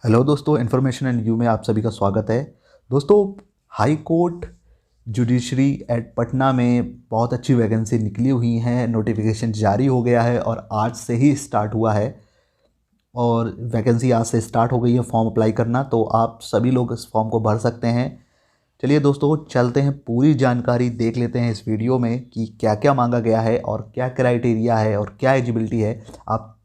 Hello दोस्तों, information and view में आप सभी का स्वागत है। दोस्तों, high court judiciary at Patna में बहुत अच्छी वैकेंसी निकली हुई हैं। नोटिफिकेशन जारी हो गया है और आज से ही स्टार्ट हुआ है और वैकेंसी आज से स्टार्ट हो गई है फॉर्म अप्लाई करना। तो आप सभी लोग इस फॉर्म को भर सकते हैं। चलिए दोस्तों, चलते हैं, पूरी जानकारी देख लेते हैं इस वीडियो में कि क्या क्या मांगा गया है और क्या क्राइटेरिया है और क्या एलिजिबिलिटी है। आप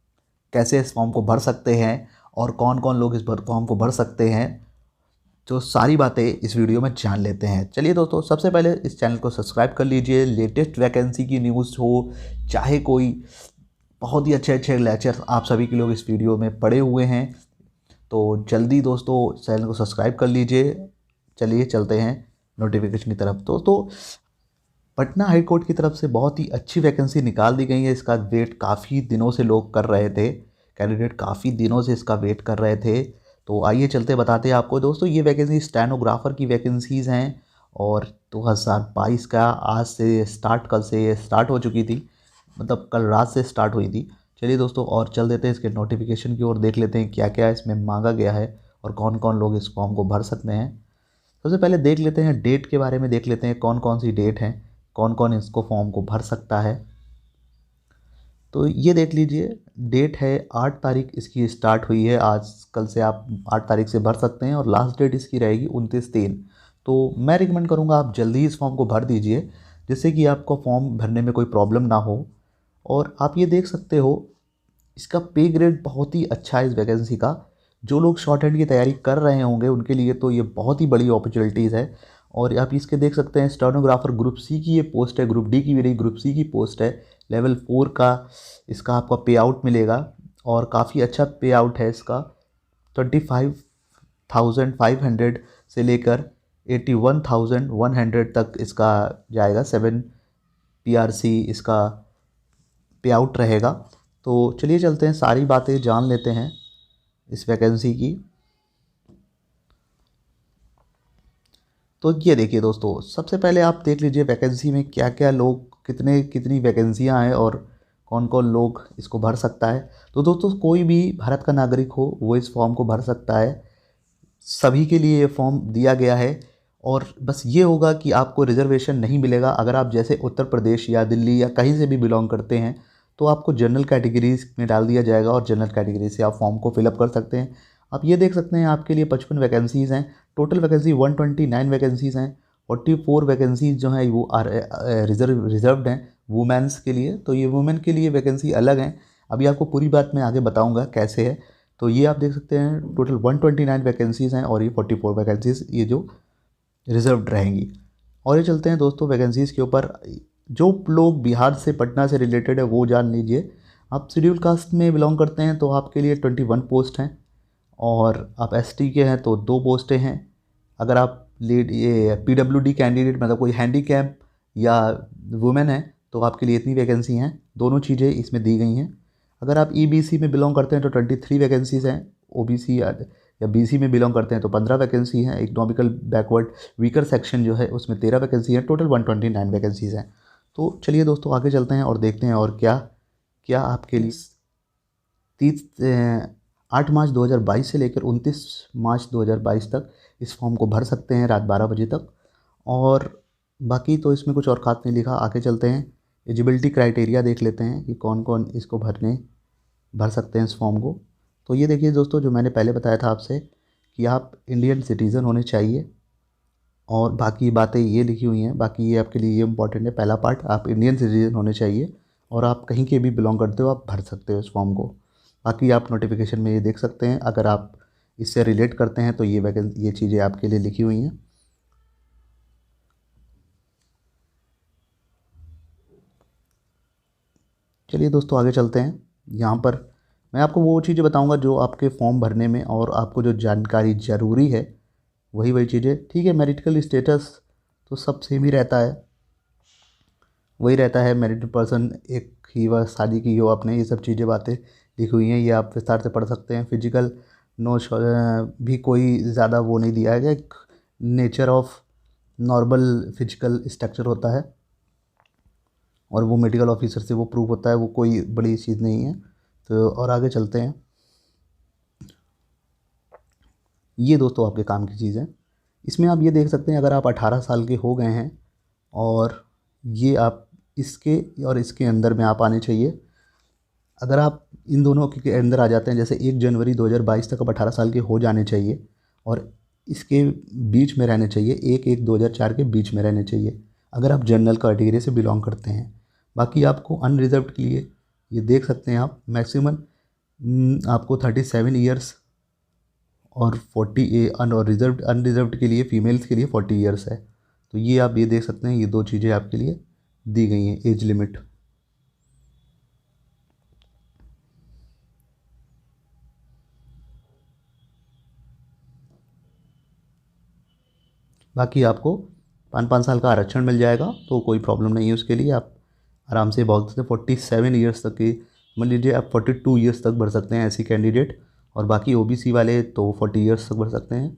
कैसे इस फॉर्म को भर सकते हैं और कौन कौन लोग इस फॉर्म को भर सकते हैं, तो सारी बातें इस वीडियो में जान लेते हैं। चलिए दोस्तों, सबसे पहले इस चैनल को सब्सक्राइब कर लीजिए। लेटेस्ट वैकेंसी की न्यूज़ हो, चाहे कोई बहुत ही अच्छे अच्छे लेक्चर आप सभी के लोग इस वीडियो में पढ़े हुए हैं, तो जल्दी दोस्तों चैनल को सब्सक्राइब कर लीजिए। चलिए चलते हैं नोटिफिकेशन की तरफ। दोस्तों, पटना हाई कोर्ट की तरफ से बहुत ही अच्छी वैकेंसी निकाल दी गई है। इसका वेट काफ़ी दिनों से लोग कर रहे थे, कैंडिडेट काफ़ी दिनों से इसका वेट कर रहे थे। तो आइए चलते बताते हैं आपको। दोस्तों, ये वैकेंसी स्टेनोग्राफर की वैकेंसीज़ हैं और 2022 का आज से स्टार्ट, कल से ये स्टार्ट हो चुकी थी, मतलब कल रात से स्टार्ट हुई थी। चलिए दोस्तों, और चल देते हैं इसके नोटिफिकेशन की ओर, देख लेते हैं क्या क्या इसमें मांगा गया है और कौन कौन लोग इस फॉर्म को भर सकते हैं। सबसे पहले देख लेते हैं डेट के बारे में, देख लेते हैं कौन कौन सी डेट हैं, कौन कौन इसको फॉर्म को भर सकता है। तो ये देख लीजिए, डेट है 8 तारीख इसकी स्टार्ट हुई है। आज कल से आप 8 तारीख से भर सकते हैं और लास्ट डेट इसकी रहेगी 29/3। तो मैं रिकमेंड करूँगा आप जल्दी ही इस फॉर्म को भर दीजिए, जिससे कि आपको फॉर्म भरने में कोई प्रॉब्लम ना हो। और आप ये देख सकते हो, इसका पे ग्रेड बहुत ही अच्छा है इस वैकेंसी का। जो लोग शॉर्ट हैंड की तैयारी कर रहे होंगे उनके लिए तो ये बहुत ही बड़ी अपॉर्चुनिटीज़ है। और आप इसके देख सकते हैं, स्टेनोग्राफर ग्रुप सी की ये पोस्ट है, ग्रुप डी की भी नहीं, ग्रुप सी की पोस्ट है। लेवल 4 का इसका आपका पे आउट मिलेगा और काफ़ी अच्छा पे आउट है इसका। 25,500 से लेकर 81,100 तक इसका जाएगा। 7 PRC इसका पे आउट रहेगा। तो चलिए चलते हैं, सारी बातें जान लेते हैं इस वैकेंसी की। तो ये देखिए दोस्तों, सबसे पहले आप देख लीजिए वैकेंसी में क्या क्या लोग, कितने कितनी वैकेंसियां हैं और कौन कौन लोग इसको भर सकता है। तो दोस्तों, कोई भी भारत का नागरिक हो वो इस फॉर्म को भर सकता है। सभी के लिए ये फॉर्म दिया गया है। और बस ये होगा कि आपको रिजर्वेशन नहीं मिलेगा। अगर आप जैसे उत्तर प्रदेश या दिल्ली या कहीं से भी बिलोंग करते हैं तो आपको जनरल कैटेगरीज में डाल दिया जाएगा और जनरल कैटेगरी से आप फॉर्म को फिलअप कर सकते हैं। आप ये देख सकते हैं, आपके लिए 55 वैकेंसीज़ हैं। टोटल वैकेंसी 129 वैकेंसीज़ हैं। 44 वैकेंसीज जो हैं वो रिजर्व्ड हैं वुमेंस के लिए। तो ये वुमेन के लिए वैकेंसी अलग हैं। अभी आपको पूरी बात मैं आगे बताऊंगा कैसे है। तो ये आप देख सकते हैं, टोटल 129 वैकेंसीज़ हैं और ये 44 वैकेंसीज़ ये जो रिजर्व्ड रहेंगी। और ये चलते हैं दोस्तों वैकेंसीज़ के ऊपर। जो लोग बिहार से, पटना से रिलेटेड है वो जान लीजिए। आप शेड्यूल कास्ट में बिलोंग करते हैं तो आपके लिए 21 पोस्ट हैं और आप एसटी के हैं तो 2 पोस्टें हैं। अगर आप लीड ये PWD कैंडिडेट, मतलब कोई हैंडीकैप या वुमेन है, तो आपके लिए इतनी वैकेंसी हैं। दोनों चीज़ें इसमें दी गई हैं। अगर आप EBC में बिलोंग करते हैं तो 23 वैकेंसीज़ हैं। OBC या BC में बिलोंग करते हैं तो 15 वैकेंसी हैं। इकोनॉमिकल बैकवर्ड वीकर सेक्शन जो है उसमें 13 वैकेंसी है। टोटल 129 वैकेंसीज़ हैं। तो चलिए दोस्तों, आगे चलते हैं और देखते हैं और क्या क्या आपके लिए 8 मार्च 2022 से लेकर 29 मार्च 2022 तक इस फॉर्म को भर सकते हैं रात 12 बजे तक। और बाकी तो इसमें कुछ और ख़ास नहीं लिखा। आगे चलते हैं, एलिजिबिलिटी क्राइटेरिया देख लेते हैं कि कौन कौन इसको भर सकते हैं इस फॉर्म को। तो ये देखिए दोस्तों, जो मैंने पहले बताया था आपसे कि आप इंडियन सिटीज़न होने चाहिए और बाकी बातें ये लिखी हुई हैं। बाकी ये आपके लिए ये इंपॉर्टेंट है, पहला पार्ट आप इंडियन सिटीज़न होने चाहिए और आप कहीं के भी बिलोंग करते हो आप भर सकते हो इस फॉर्म को। बाकी आप नोटिफिकेशन में ये देख सकते हैं, अगर आप इससे रिलेट करते हैं तो ये चीज़ें आपके लिए लिखी हुई हैं। चलिए दोस्तों, आगे चलते हैं। यहाँ पर मैं आपको वो चीज़ें बताऊँगा जो आपके फॉर्म भरने में और आपको जो जानकारी ज़रूरी है वही वही चीज़ें। ठीक है, मेरिटल स्टेटस तो सब सेम ही रहता है, वही रहता है। मैरिड पर्सन, एक ही बार शादी की हो आपने, ये सब चीज़ें बातें लिखी हुई हैं, ये आप विस्तार से पढ़ सकते हैं। फिजिकल नो भी कोई ज़्यादा वो नहीं दिया है, एक nature of normal physical structure होता है और वो मेडिकल ऑफिसर से वो प्रूव होता है, वो कोई बड़ी चीज़ नहीं है। तो और आगे चलते हैं। ये दोस्तों आपके काम की चीज़ है। इसमें आप ये देख सकते हैं, अगर आप 18 साल के हो गए हैं और ये आप इसके और इसके अंदर में आप आने चाहिए। अगर आप इन दोनों के अंदर आ जाते हैं, जैसे 1 जनवरी 2022 तक आप 18 साल के हो जाने चाहिए और इसके बीच में रहने चाहिए, 1/1/2004 के बीच में रहने चाहिए, अगर आप जनरल कैटेगरी से बिलोंग करते हैं। बाकी आपको अनरिजर्व्ड के लिए ये देख सकते हैं आप, मैक्सिमम आपको 37 ईयर्स और 40 और अनरिजर्व्ड के लिए फीमेल्स के लिए 40 ईयर्स है। तो ये आप ये देख सकते हैं, ये 2 चीज़ें आपके लिए दी गई हैं, एज लिमिट। बाकी आपको 5-5 साल का आरक्षण मिल जाएगा, तो कोई प्रॉब्लम नहीं है उसके लिए। आप आराम से बहुत से 47 ईयर्स तक की, मान लीजिए आप 42 ईयर्स तक भर सकते हैं ऐसी कैंडिडेट, और बाकी ओबीसी वाले तो 40 ईयर्स तक भर सकते हैं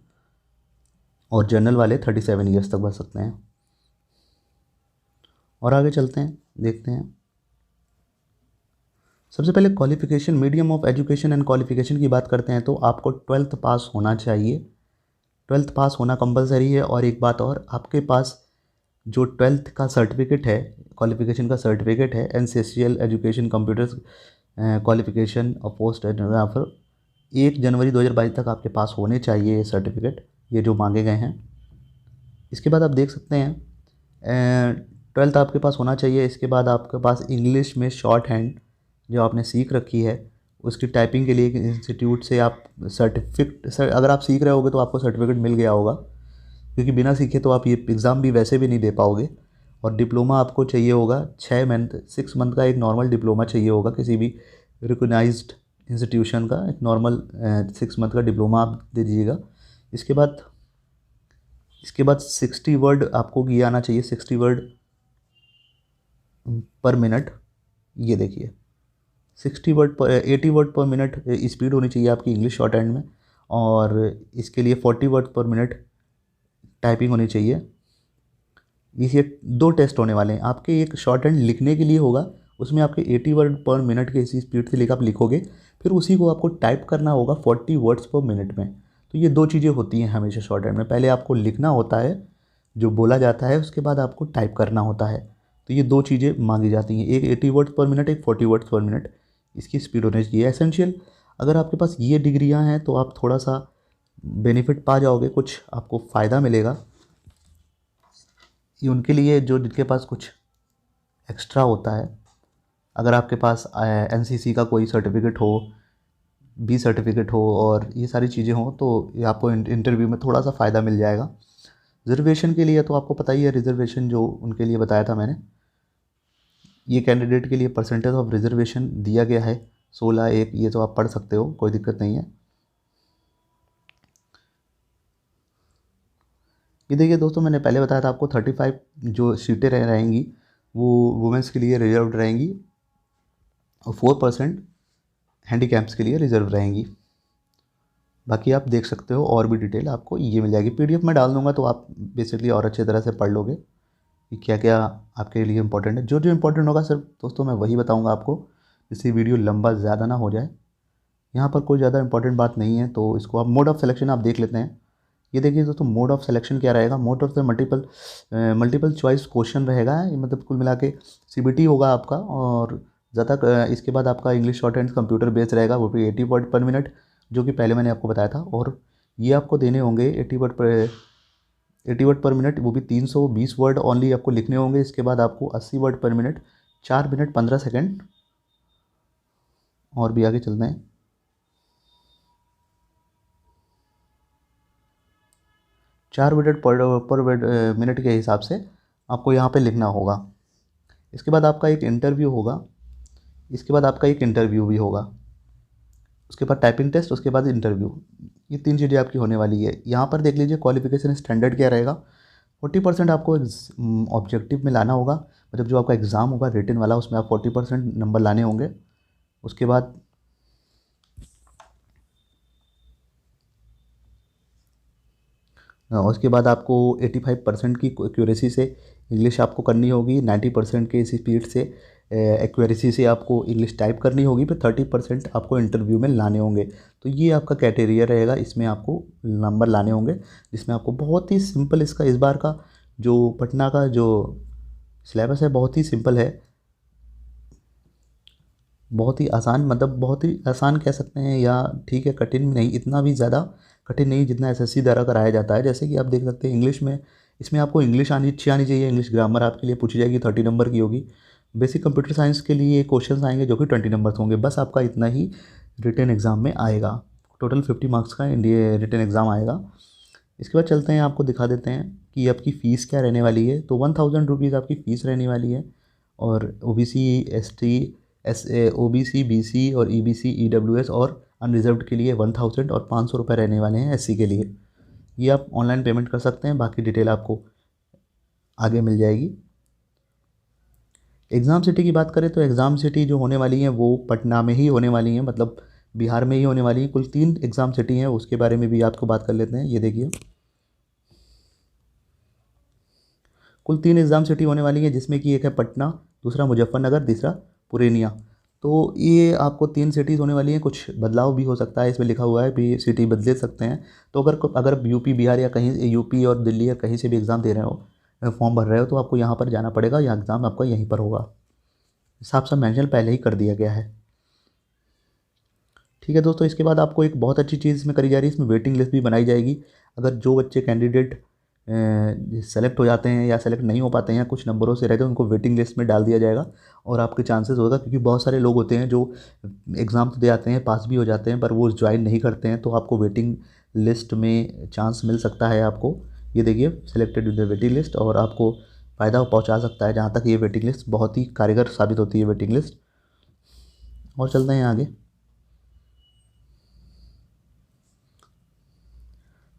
और जनरल वाले 37 ईयर्स तक भर सकते हैं। और आगे चलते हैं, देखते हैं। सबसे पहले qualification, medium of education and qualification की बात करते हैं तो आपको 12th पास होना चाहिए। 12th पास होना कंपलसरी है। और एक बात और, आपके पास जो 12th का सर्टिफिकेट है, क्वालिफिकेशन का सर्टिफिकेट है, एनसीएससीएल एजुकेशन कंप्यूटर क्वालिफिकेशन और पोस्ट एडोग्राफर, 1 जनवरी 2022 तक आपके पास होने चाहिए ये सर्टिफिकेट, ये जो मांगे गए हैं। इसके बाद आप देख सकते हैं 12th आपके पास होना चाहिए। इसके बाद आपके पास इंग्लिश में शॉर्ट हैंड जो आपने सीख रखी है, उसकी टाइपिंग के लिए एक इंस्टीट्यूट से आप सर्टिफिकेट, अगर आप सीख रहे होगे तो आपको सर्टिफिकेट मिल गया होगा, क्योंकि बिना सीखे तो आप ये एग्ज़ाम भी वैसे भी नहीं दे पाओगे। और डिप्लोमा आपको चाहिए होगा 6 मंथ का एक नॉर्मल डिप्लोमा चाहिए होगा, किसी भी रिकॉग्नाइज्ड इंस्टीट्यूशन का एक नॉर्मल 6 मंथ का डिप्लोमा आप दे दीजिएगा। इसके बाद 60 वर्ड आपको ये आना चाहिए, 60 वर्ड पर मिनट। ये देखिए 60 वर्ड पर 80 वर्ड पर मिनट स्पीड होनी चाहिए आपकी इंग्लिश शॉर्ट हैंड में, और इसके लिए 40 वर्ड पर मिनट टाइपिंग होनी चाहिए। ये 2 टेस्ट होने वाले हैं आपके। एक शॉर्ट हैंड लिखने के लिए होगा, उसमें आपके 80 वर्ड पर मिनट के इसी स्पीड से लेकर आप लिखोगे, फिर उसी को आपको टाइप करना होगा 40 वर्ड्स पर मिनट में। तो ये 2 चीज़ें होती हैं हमेशा शॉर्ट हैंड में, पहले आपको लिखना होता है जो बोला जाता है, उसके बाद आपको टाइप करना होता है। तो ये 2 चीज़ें मांगी जाती हैं, एक 80 वर्ड्स पर मिनट, एक 40 वर्ड्स पर मिनट, इसकी स्पीड होनी चाहिए एसेंशियल। अगर आपके पास ये डिग्रियां हैं तो आप थोड़ा सा बेनिफिट पा जाओगे, कुछ आपको फ़ायदा मिलेगा। ये उनके लिए जो जिनके पास कुछ एक्स्ट्रा होता है, अगर आपके पास एनसीसी का कोई सर्टिफिकेट हो, बी सर्टिफिकेट हो और ये सारी चीज़ें हों, तो ये आपको इंटरव्यू में थोड़ा सा फ़ायदा मिल जाएगा। रिजर्वेशन के लिए तो आपको पता ही है, रिजर्वेशन जो उनके लिए बताया था मैंने, ये कैंडिडेट के लिए परसेंटेज ऑफ रिजर्वेशन दिया गया है 16/1, ये तो आप पढ़ सकते हो, कोई दिक्कत नहीं है। ये देखिए दोस्तों, मैंने पहले बताया था आपको 35 जो सीटें रहेंगी वो वुमेंस के लिए रिजर्व रहेंगी और 4% हैंडीकैप्स के लिए रिजर्व रहेंगी। बाकी आप देख सकते हो, और भी डिटेल आपको ये मिल जाएगी, पीडीएफ में डाल दूंगा, तो आप बेसिकली और अच्छी तरह से पढ़ लोगे कि क्या क्या आपके लिए इंपॉर्टेंट है। जो जो इंपॉर्टेंट होगा सिर्फ दोस्तों मैं वही बताऊंगा आपको, जिससे वीडियो लंबा ज़्यादा ना हो जाए। यहाँ पर कोई ज़्यादा इंपॉर्टेंट बात नहीं है, तो इसको आप मोड ऑफ सिलेक्शन आप देख लेते हैं। ये देखिए दोस्तों, मोड ऑफ सिलेक्शन क्या रहेगा, mode of the multiple choice question रहेगा, ये मतलब कुल मिला के सीबीटी होगा आपका। और ज़्यादा इसके बाद आपका English short hand computer based रहेगा, वो भी 80 वर्ड पर मिनट, जो कि पहले मैंने आपको बताया था। और ये आपको देने होंगे 80 वर्ड पर मिनट, वो भी 320 वर्ड ओनली आपको लिखने होंगे। इसके बाद आपको 80 वर्ड पर मिनट, 4 मिनट 15 सेकेंड। और भी आगे चलते हैं, 4 मिनट पर मिनट के हिसाब से आपको यहाँ पे लिखना होगा। इसके बाद आपका एक इंटरव्यू होगा, इसके बाद आपका एक इंटरव्यू भी होगा, उसके बाद टाइपिंग टेस्ट, उसके बाद इंटरव्यू। ये 3 चीज़ें आपकी होने वाली है। यहाँ पर देख लीजिए क्वालिफिकेशन स्टैंडर्ड क्या रहेगा, 40% आपको ऑब्जेक्टिव में लाना होगा, मतलब जो आपका एग्ज़ाम होगा रिटन वाला, उसमें आप 40% नंबर लाने होंगे। उसके बाद उसके बाद आपको 85% की एक्यूरेसी से इंग्लिश आपको करनी होगी, 90% के इसी स्पीड से एक्यूरेसी से आपको इंग्लिश टाइप करनी होगी, फिर 30% आपको इंटरव्यू में लाने होंगे। तो ये आपका क्राइटेरिया रहेगा, इसमें आपको नंबर लाने होंगे, जिसमें आपको बहुत ही सिंपल इसका इस बार का जो पटना का जो सिलेबस है बहुत ही सिंपल है, बहुत ही आसान, मतलब बहुत ही आसान कह सकते हैं, या ठीक है कठिन नहीं, इतना भी ज़्यादा कठिन नहीं जितना एसएससी द्वारा कराया जाता है। जैसे कि आप देख सकते हैं इंग्लिश में, इसमें आपको इंग्लिश अच्छी आनी चाहिए, इंग्लिश ग्रामर आपके लिए पूछी जाएगी, 30 नंबर की होगी। बेसिक कंप्यूटर साइंस के लिए क्वेश्चंस आएंगे जो कि 20 नंबर्स होंगे, बस आपका इतना ही रिटन एग्ज़ाम में आएगा। टोटल 50 मार्क्स का इंडिया रिटन एग्ज़ाम आएगा। इसके बाद चलते हैं, आपको दिखा देते हैं कि आपकी फ़ीस क्या रहने वाली है। तो 1000 रुपीज़ आपकी फ़ीस रहने वाली है, और OBC ST OBC BC और EBC EWS और अनरिजर्व्ड के लिए 1000 और 500 रुपये रहने वाले हैं SC के लिए। ये आप ऑनलाइन पेमेंट कर सकते हैं, बाकी डिटेल आपको आगे मिल जाएगी। एग्ज़ाम सिटी की बात करें तो एग्ज़ाम सिटी जो होने वाली है वो पटना में ही होने वाली है, मतलब बिहार में ही होने वाली है। कुल 3 एग्ज़ाम सिटी हैं, उसके बारे में भी आपको बात कर लेते हैं। ये देखिए, कुल 3 एग्ज़ाम सिटी होने वाली है, जिसमें कि एक है पटना, दूसरा मुजफ्फरनगर, तीसरा पूर्णिया। तो ये आपको 3 सिटीज़ होने वाली हैं। कुछ बदलाव भी हो सकता है, इसमें लिखा हुआ है भी सिटी बदले सकते हैं। तो अगर यूपी बिहार या कहीं यूपी और दिल्ली या कहीं से भी एग्ज़ाम दे रहे हो, फॉर्म भर रहे हो, तो आपको यहाँ पर जाना पड़ेगा, या एग्ज़ाम आपका यहीं पर होगा। साफ साफ मेंशन पहले ही कर दिया गया है। ठीक है दोस्तों, इसके बाद आपको एक बहुत अच्छी चीज़ इसमें करी जा रही है, इसमें वेटिंग लिस्ट भी बनाई जाएगी। अगर जो बच्चे कैंडिडेट सेलेक्ट हो जाते हैं या सेलेक्ट नहीं हो पाते हैं, कुछ नंबरों से रहते हैं, उनको वेटिंग लिस्ट में डाल दिया जाएगा, और आपके चांसेस होगा, क्योंकि बहुत सारे लोग होते हैं जो एग्ज़ाम तो दे आते हैं, पास भी हो जाते हैं, पर वो ज्वाइन नहीं करते हैं, तो आपको वेटिंग लिस्ट में चांस मिल सकता है आपको। ये देखिए, selected with the waiting list, और आपको फ़ायदा पहुंचा सकता है, जहां तक ये वेटिंग लिस्ट बहुत ही कारगर साबित होती है वेटिंग लिस्ट। और चलते हैं आगे।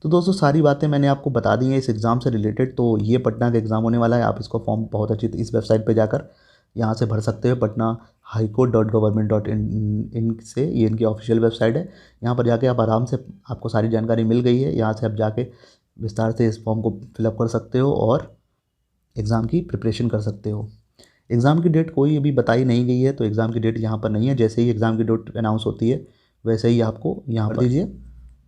तो दोस्तों, सारी बातें मैंने आपको बता दी हैं इस एग्ज़ाम से रिलेटेड। तो ये पटना का एग्ज़ाम होने वाला है, आप इसको फॉर्म बहुत अच्छी इस वेबसाइट पे जाकर यहाँ से भर सकते हो, patnahighcourt.government.in से, ये इनकी ऑफिशियल वेबसाइट है। यहाँ पर जाके आप आराम से, आपको सारी जानकारी मिल गई है, यहाँ से आप जाके विस्तार से इस फॉर्म को फिलअप कर सकते हो और एग्ज़ाम की प्रिपरेशन कर सकते हो। एग्ज़ाम की डेट कोई अभी बताई नहीं गई है, तो एग्ज़ाम की डेट यहाँ पर नहीं है। जैसे ही एग्ज़ाम की डेट अनाउंस होती है, वैसे ही आपको यहाँ पर दीजिए।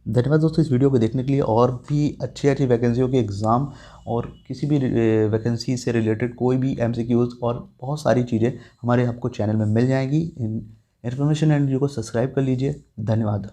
धन्यवाद दोस्तों इस वीडियो को देखने के लिए। और भी अच्छी अच्छी वैकेंसियों के एग्ज़ाम और किसी भी वैकेंसी से रिलेटेड कोई भी MCQs और बहुत सारी चीज़ें हमारे आपको चैनल में मिल जाएंगी। इन्फॉर्मेशन एंड वीडियो को सब्सक्राइब कर लीजिए। धन्यवाद।